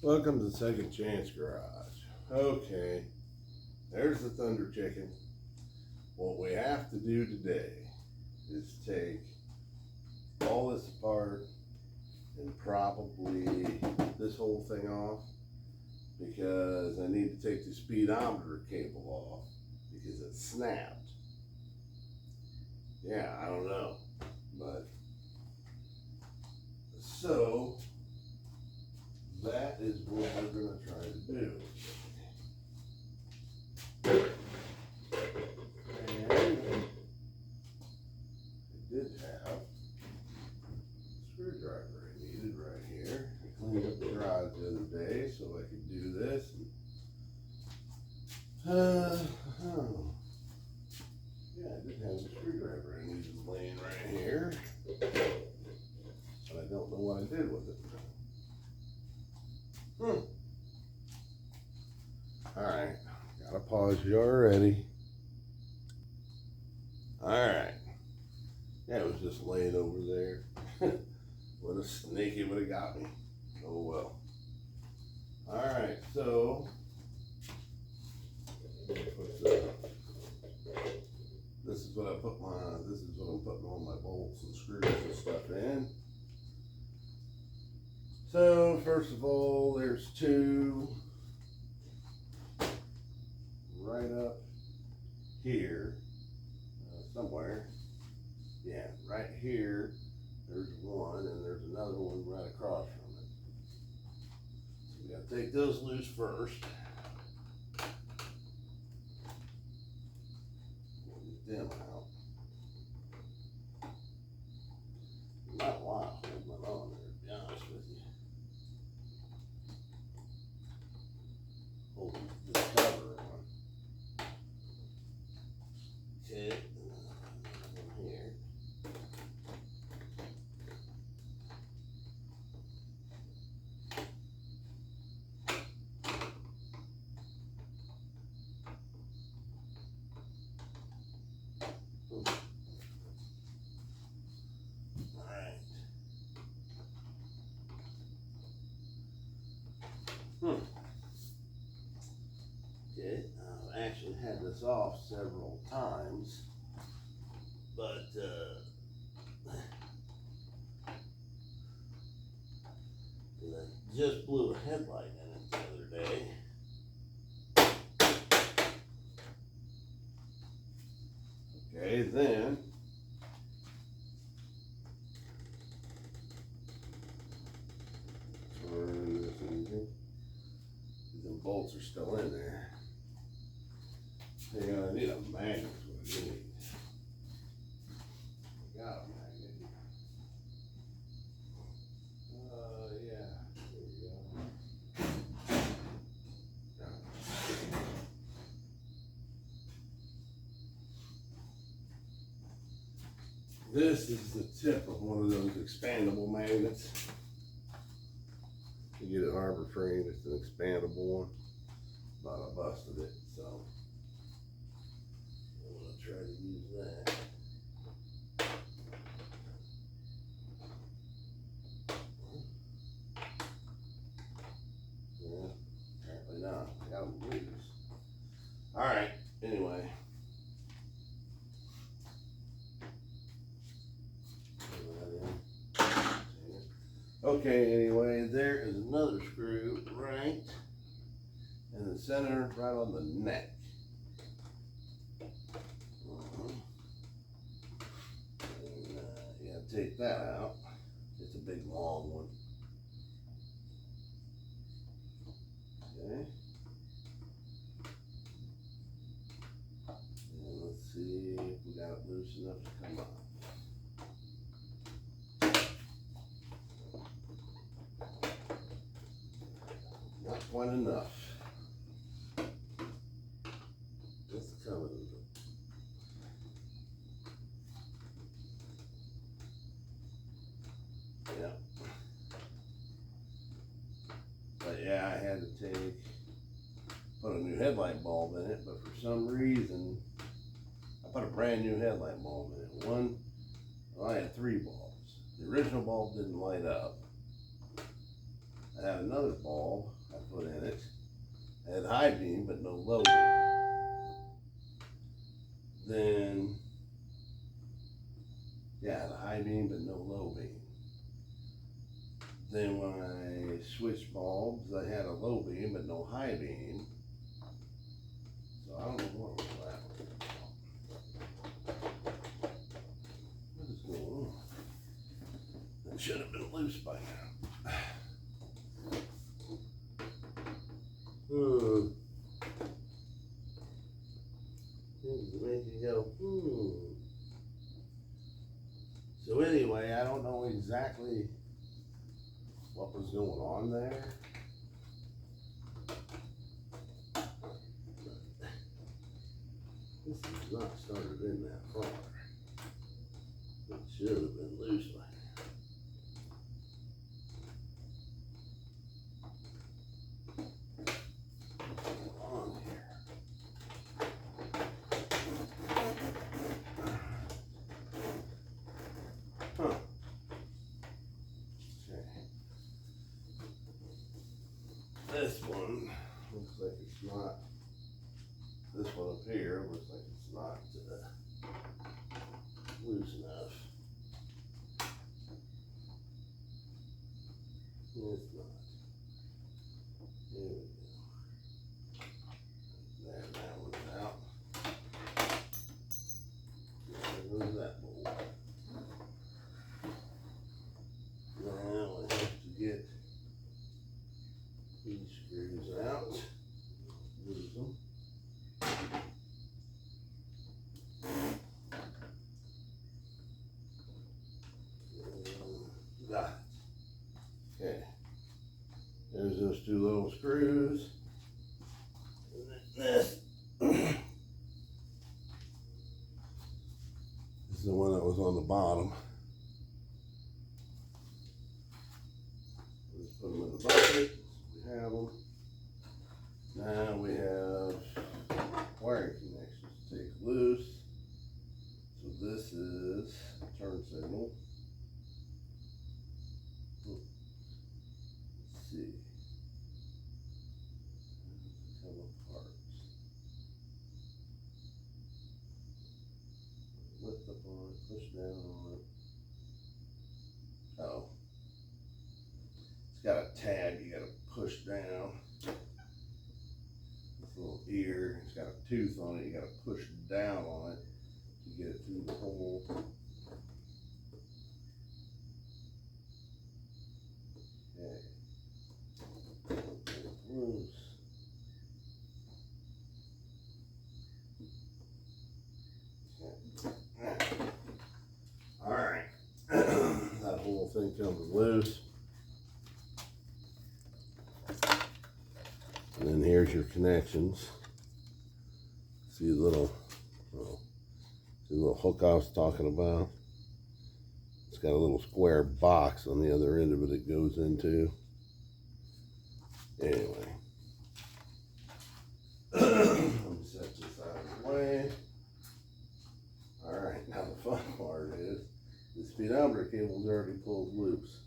Welcome to Second Chance Garage. Okay, there's the Thunder Chicken. What we have to do today is take all this apart and probably this whole thing off, because I need to take the speedometer cable off because it snapped. Yeah, I don't know, but so that is what we're going to try to do. And I did have a screwdriver I needed right here. I cleaned up the garage the other day so I could do this. Yeah, I did have a screwdriver I needed laying right here, but I don't know what I did with it. Alright, gotta pause you already. Alright. Yeah, it was just laying over there. What a snake it would have got me. Oh well. Alright, so this is what I'm putting all my bolts and screws and stuff in. So first of all, there's two right up here somewhere. Yeah, right here there's one, and there's another one right across from it. So we gotta take those loose first. Get them out. Not a lot holding on there, to be honest with you. Holding this cover on. Okay, here. Okay, I've actually had this off several times, but I just blew a headlight in it the other day. Okay, then the bolts are still in there. You're gonna need a magnet. What you need. I got a magnet. Yeah. There you go. This is the tip of one of those expandable magnets. You get it Harbor Freight, it's an expandable one. But I busted it, so I'm gonna try to use that. Yeah, apparently not. I got them loose. Alright, anyway. Okay, anyway, there is another screw right in the center, right on the neck. And, you gotta take that out. It's a big long one. Okay. And let's see if we got it loose enough to come up. Not quite enough. Just coming. Yeah. But yeah, I had to put a new headlight bulb in it, but for some reason, I put a brand new headlight bulb in it. I had 3 bulbs. The original bulb didn't light up. I had another bulb I put in it. It had high beam but no low beam. Then, yeah, the high beam but no low beam. Then when I switched bulbs, I had a low beam but no high beam. So I don't know what was that. What is going on? It should have been loose by now. Make you go, So anyway, I don't know exactly what was going on there. This is not started in that far. It should have been loose by this one looks like it's not, this one up here looks like it's not loose enough. It's not. There we go. There, that one's out. There goes that bolt. Now I have to get these screws out, lose them. Got it. Okay. There's those two little screws. And then this. This is the one that was on the bottom. Let's put them in the bucket. We have them. Now we have wiring connections to take loose. So this is a turn signal. Let's see. Come apart. Lift up on it, push down on it. Oh. It's got a tab you gotta push down. This little ear, it's got a tooth on it, you gotta push down on it to get it through the hole. Okay. Loose. All right. That whole thing comes loose. And then here's your connections. See the little, see the little hook I was talking about? It's got a little square box on the other end of it goes into. Anyway. Let me set this out of the way. All right, now the fun part is the speedometer cable's already pulled loose.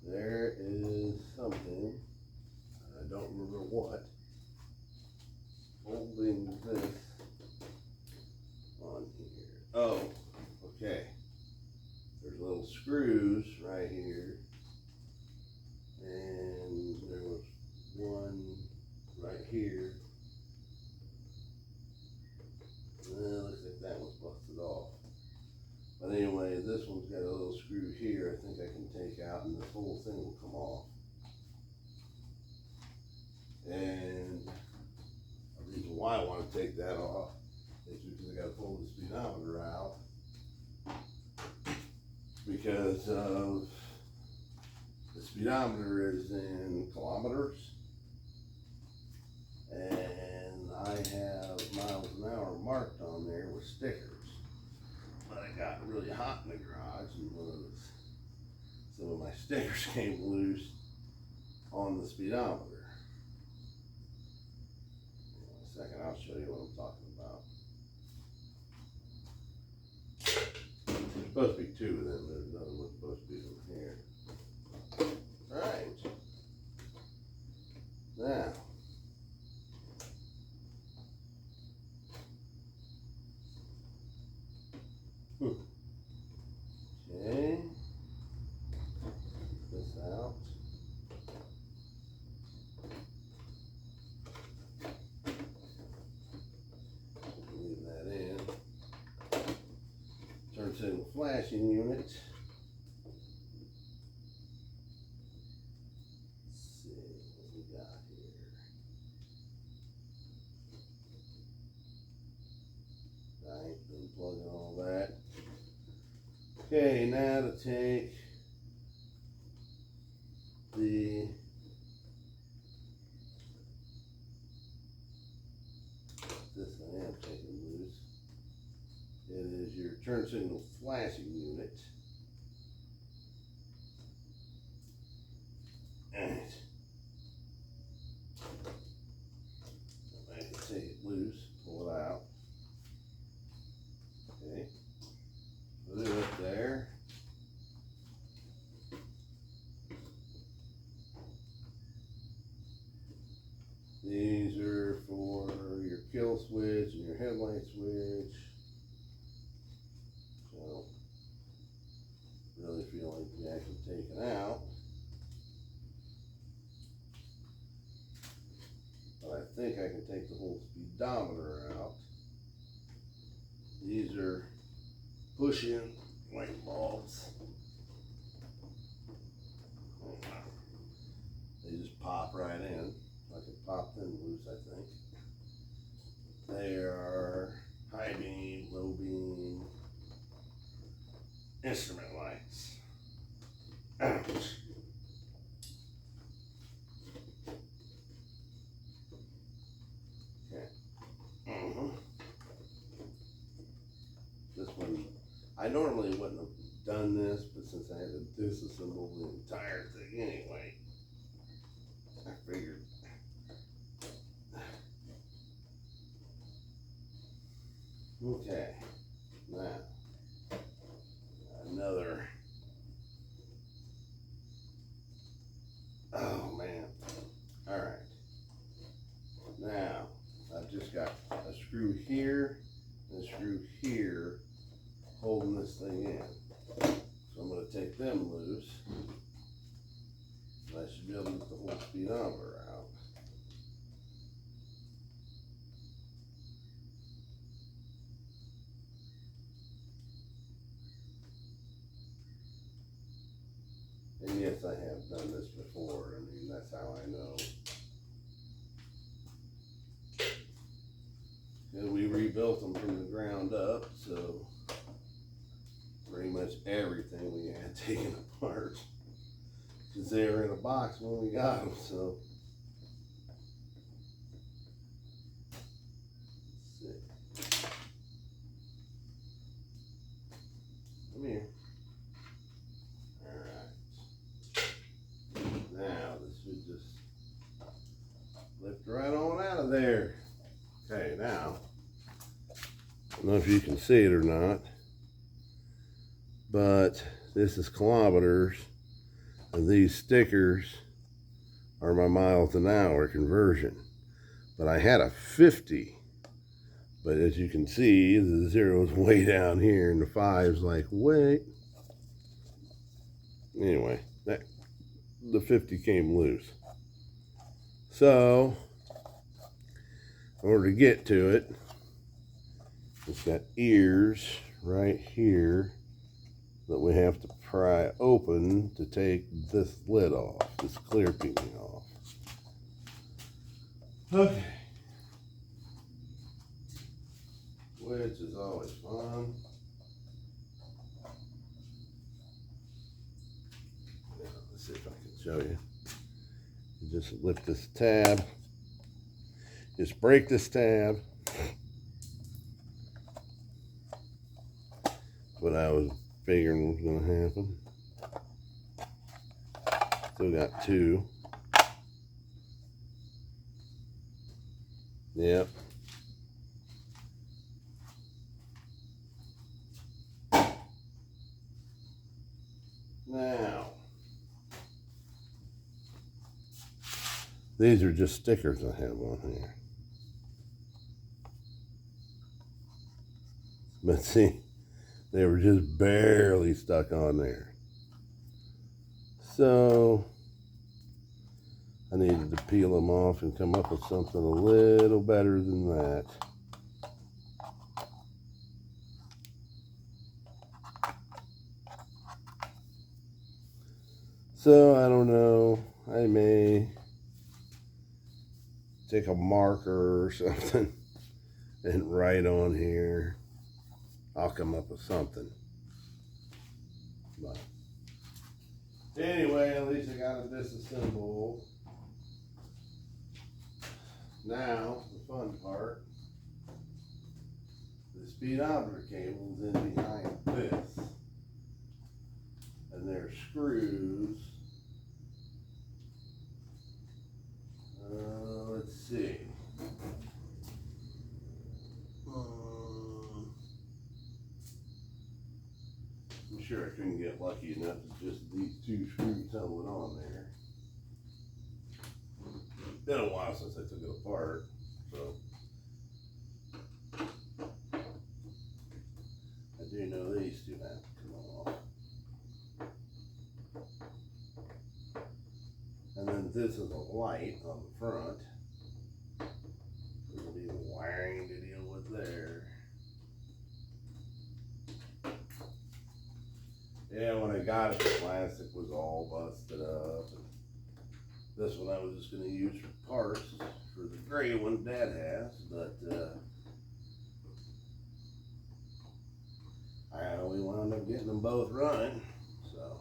There is something, I don't remember what, holding this on here. Oh, okay. There's little screws right here, and there was one right here. Looks like that one's busted off. But anyway, this one's got a little screw here I think I can take out and this whole thing will come off. And the reason why I want to take that off is because I got to pull the speedometer out because of the speedometer is in kilometers and I have miles an hour marked on there with stickers. But it got really hot in the garage and some of my stickers came loose on the speedometer. In a second, I'll show you what I'm talking about. supposed to be two of them. There's another one supposed to be over here. Alright. Now. Okay. This out. Leave that in. Turn signal flashing unit. Let's see what we got here. Right, unplugging all that. Okay, now to take this I am taking loose. It is your turn signal flashing unit. And I can take it loose, pull it out. Okay, put it up there. These are for your kill switch and your headlight switch. So, really feel like the actually taken out. But I think I can take the whole speedometer out. These are push-in light bulbs. They just pop right in. I can pop them loose, I think. They are high beam, low beam instrument lights. Ouch. Okay. This one, I normally wouldn't have done this, but since I had to disassemble the entire thing anyway, I figured. Okay, now another. Oh man! All right. Now I've just got a screw here and a screw here holding this thing in. So I'm going to take them loose. And I should be able to get the whole speedometer out. And yes, I have done this before. I mean, that's how I know. And we rebuilt them from the ground up, so pretty much everything we had taken apart. Because they were in a box when we got them, so. Let's see. Come here. Now this should just lift right on out of there. Okay, now, I don't know if you can see it or not, but this is kilometers, and these stickers are my miles an hour conversion. But I had a 50, but as you can see, the 0 is way down here, and the 5 is like, wait. Anyway, the 50 came loose. So, in order to get to it, it's got ears right here that we have to pry open to take this lid off, this clear pinion off. Okay. Which is always fun. Let's see if I can show you. You just lift this tab. Just break this tab. What I was figuring was going to happen. Still got 2. Yep. Now, these are just stickers I have on here. But see, they were just barely stuck on there. So I needed to peel them off and come up with something a little better than that. So I don't know, I may take a marker or something and write on here. I'll come up with something. But anyway, at least I got it disassembled. Now, the fun part, the speedometer cable is in behind this. And there's screws. Let's see. I'm sure I couldn't get lucky enough to just these two screws holding on there. Been a while since I took it apart, so I do know these two have to come off. And then this is a light on the front. There'll be the wiring to deal with there. Yeah, when I got it, the plastic was all busted up. And this one I was just going to use for parts for the gray one Dad has, but I only wound up getting them both running. So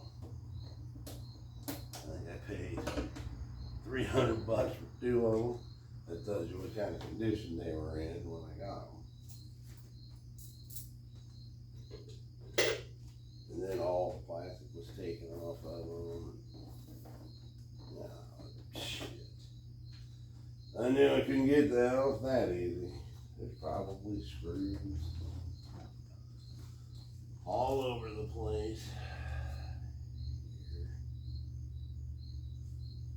I think I paid $300 for two of them. That tells you what kind of condition they were in when I got them. And then all the plastic was taken off of them. Oh, shit. I knew I couldn't get that off that easy. There's probably screws all over the place.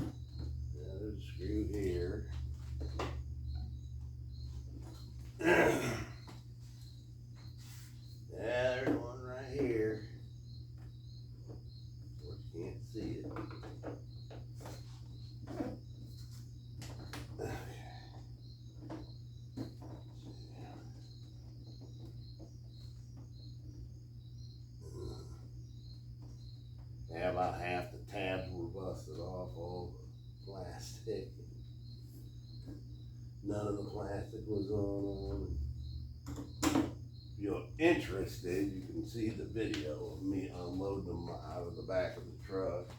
Yeah, there's a screw here. Yeah, there's one right here. Of course, you can't see it. Yeah, about half the tabs were busted off, all the plastic. None of the plastic was on them. If you're interested, you can see the video of me unloading them out of the back of the truck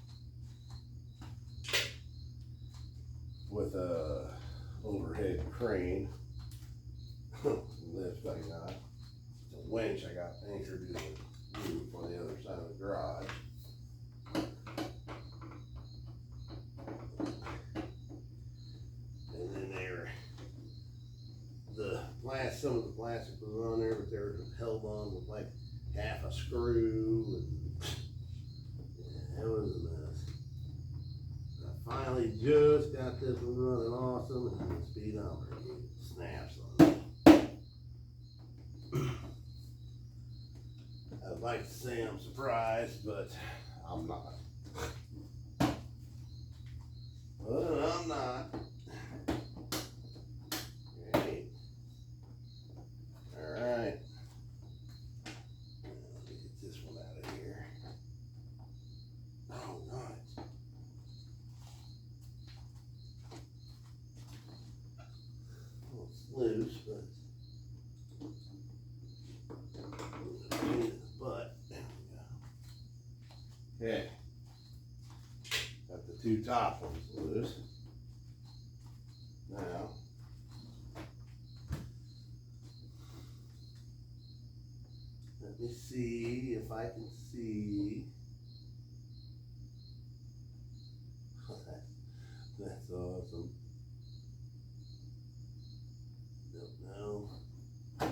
with a overhead crane. Lift I got. It's a winch I got anchored to the roof on the other side of the garage. And then some of the plastic was on there, but they were held on with like half a screw, and yeah, it was a mess. I finally just got this one running awesome, and the speedometer snaps on it. I'd like to say I'm surprised, but I'm not. But I'm not. Great. Alright. Let me get this one out of here. Oh, nice. Well, it's loose, but pain in the butt. There we go. Okay. Got the two top ones loose. Now, let me see if I can see. That's awesome. Don't know. I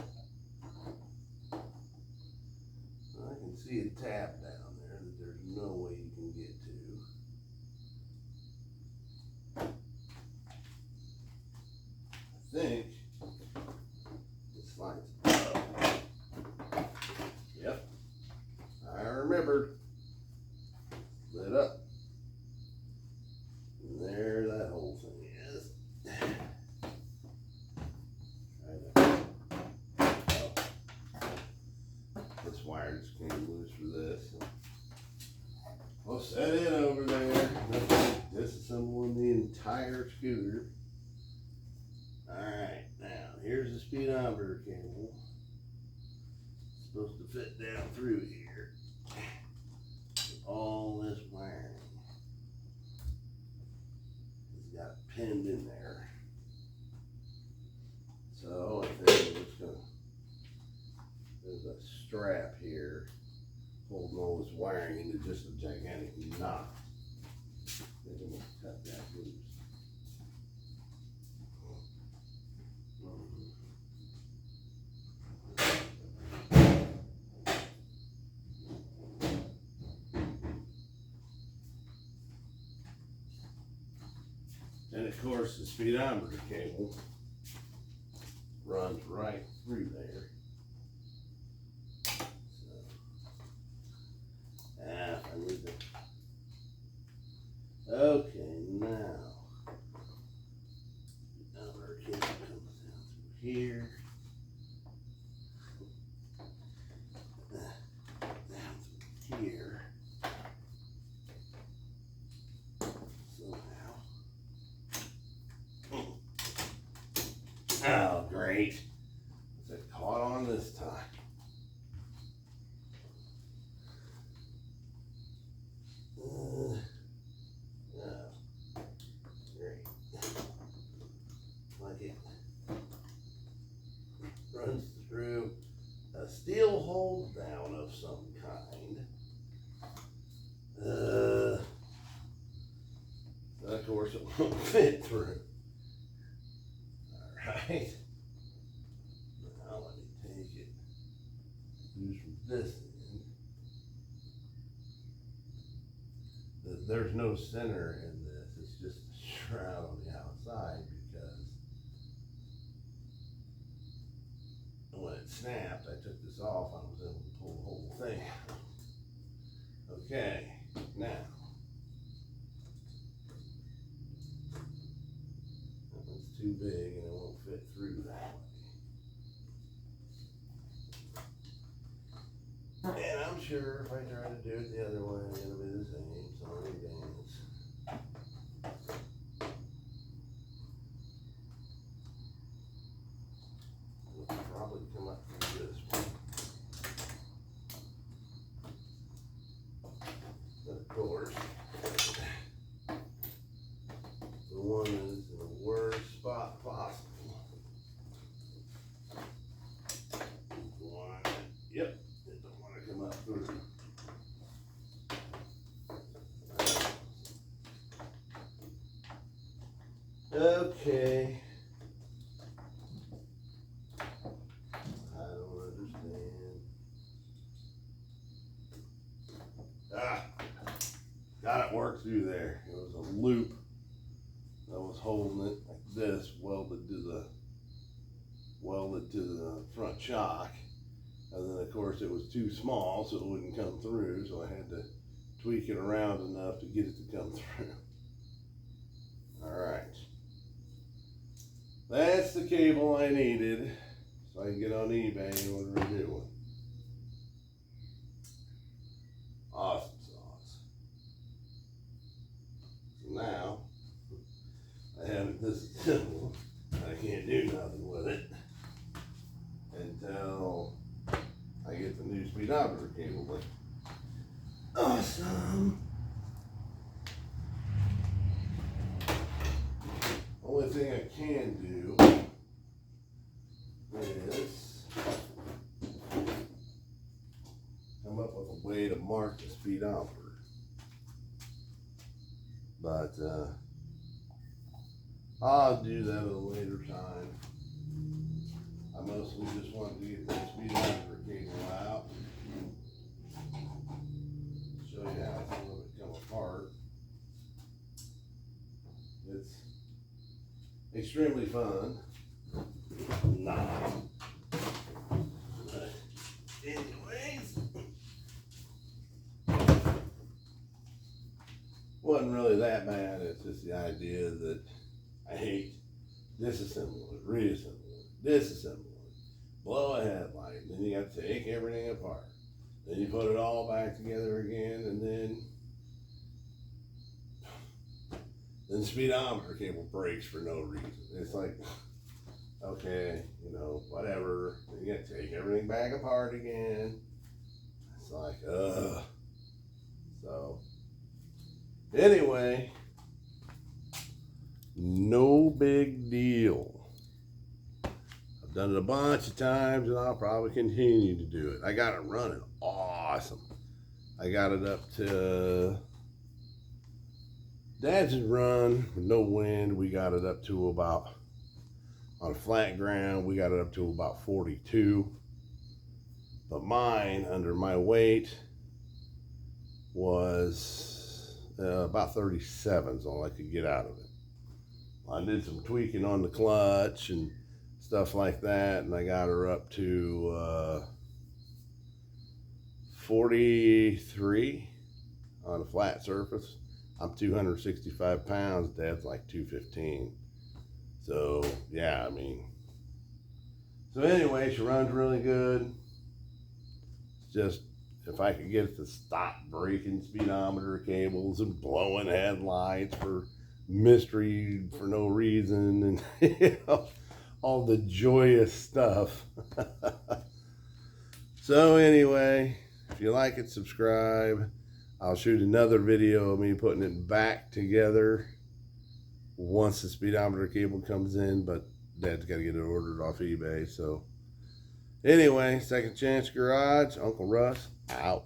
can see a tab down there that there's no way you can get to. I think it slides up. Yep, I remembered. Lit up. And there that whole thing is. This wire just came loose for this. I'll set it over there. Disassembling the entire scooter. Alright, now here's the speedometer cable. It's supposed to fit down through here. All this wiring. It's got it pinned in there. So I think we're just gonna, there's a strap here holding all this wiring into just a gigantic knot. Then we're gonna cut that loose. And of course the speedometer cable runs right through there. I need to. Okay, now speedometer cable comes down through here. Down through here. Oh, great. It caught on this time. Great. Like it runs through a steel hold down of some kind. Of course, it won't fit through. Right. Now let me take it. Use from this end. There's no center in this. It's just a shroud on the outside because when it snapped, I took this off. I was able to pull the whole thing out. Okay, now. That one's too big and it won't fit through that way. And I'm sure if I try to do it the other way, it'll be the same. Sorry, dance. It'll probably come up through this one. But of course, the one that is in the worst spot possible. Yep, it don't want to come up through. Okay. I don't understand. Got it worked through there. It was a loop that was holding it like this, welded to the front shock. And then of course it was too small so it wouldn't come through, so I had to tweak it around enough to get it to come through. Alright. That's the cable I needed so I can get on eBay and order a new one. Awesome sauce. So now I have it disassembled. I can't do nothing with it until I get the new speedometer cable. But awesome. Only thing I can do is come up with a way to mark the speedometer. But I'll do that at a later time. I mostly just wanted to get that speedometer cable out. Show you how extremely fun. Nah. But anyways, wasn't really that bad. It's just the idea that I hate disassembling, reassembling, disassembling, blow a headlight, then you got to take everything apart. Then you put it all back together again, and then speedometer cable breaks for no reason. It's like, okay, you know, whatever. Then you got to take everything back apart again. It's like, ugh. So, anyway, no big deal. I've done it a bunch of times, and I'll probably continue to do it. I got it running awesome. I got it up to Dad's run with no wind. We got it up to about, on flat ground, we got it up to about 42. But mine, under my weight, was about 37 is all I could get out of it. I did some tweaking on the clutch and stuff like that, and I got her up to 43 on a flat surface. I'm 265 pounds, Dad's like 215. So, yeah, I mean. So anyway, she runs really good. It's just, if I could get it to stop breaking speedometer cables and blowing headlights for mystery for no reason, and you know, all the joyous stuff. So anyway, if you like it, subscribe. I'll shoot another video of me putting it back together once the speedometer cable comes in, but Dad's got to get it ordered off eBay. So anyway, Second Chance Garage, Uncle Russ out.